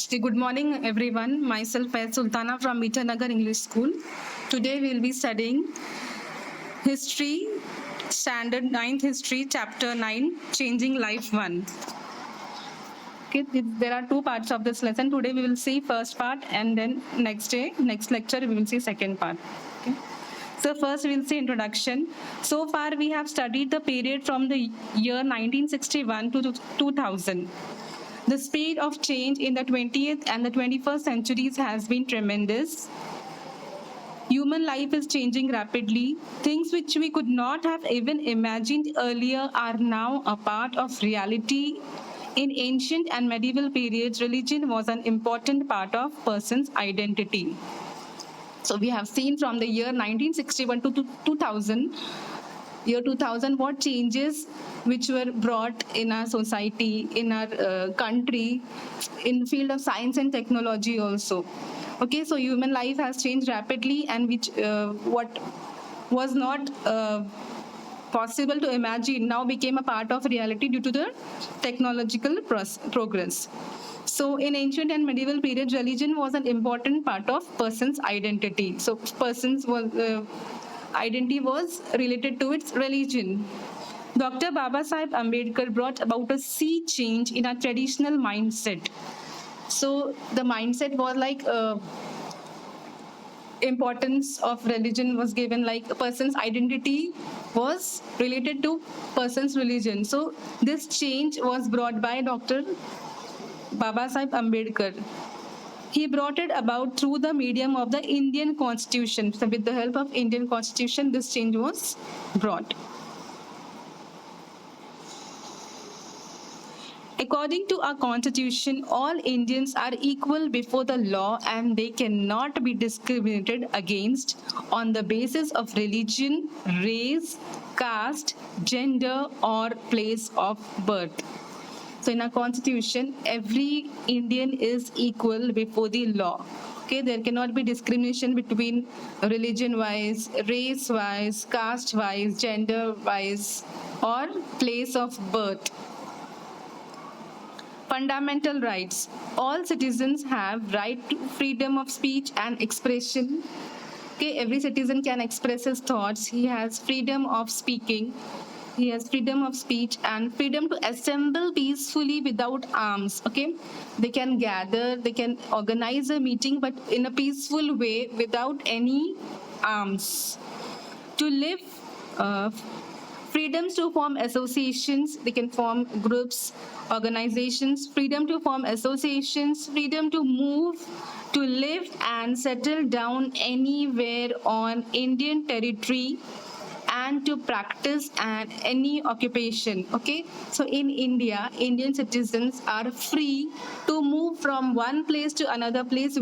Good morning, everyone. Myself, Faiz Sultana from Nagar English School. Today, we'll be studying History, Standard 9th History, Chapter 9, Changing Life 1. Okay, there are two parts of this lesson. Today, we will see first part, and then next lecture, we will see second part. Okay. So first we'll see introduction. So far we have studied the period from the year 1961 to 2000. The speed of change in the 20th and the 21st centuries has been tremendous. Human life is changing rapidly. Things which we could not have even imagined earlier are now a part of reality. In ancient and medieval periods, religion was an important part of person's identity. So we have seen from the year 1961 to 2000, year 2000, what changes which were brought in our society, in our country, in the field of science and technology also. Okay, so human life has changed rapidly, and which what was not possible to imagine now became a part of reality due to the technological progress. So in ancient and medieval periods, religion was an important part of person's identity. So person's identity was related to its religion. Dr. Baba Sahib Ambedkar brought about a sea change in our traditional mindset. So the mindset was like importance of religion was given, like a person's identity was related to person's religion. So this change was brought by Dr. Baba Sahib Ambedkar. He brought it about through the medium of the Indian Constitution. So with the help of Indian Constitution, this change was brought. According to our constitution, all Indians are equal before the law and they cannot be discriminated against on the basis of religion, race, caste, gender, or place of birth. So in our constitution, every Indian is equal before the law. Okay, there cannot be discrimination between religion-wise, race-wise, caste-wise, gender-wise, or place of birth. Fundamental rights. All citizens have right to freedom of speech and expression. Okay, every citizen can express his thoughts. He has freedom of speaking. He has freedom of speech and freedom to assemble peacefully without arms. Okay, they can gather, they can organize a meeting, but in a peaceful way without any arms. To live, freedoms to form associations, they can form groups, organizations, freedom to form associations, freedom to move, to live and settle down anywhere on Indian territory, and to practice any occupation. Okay, so in India, Indian citizens are free to move from one place to another place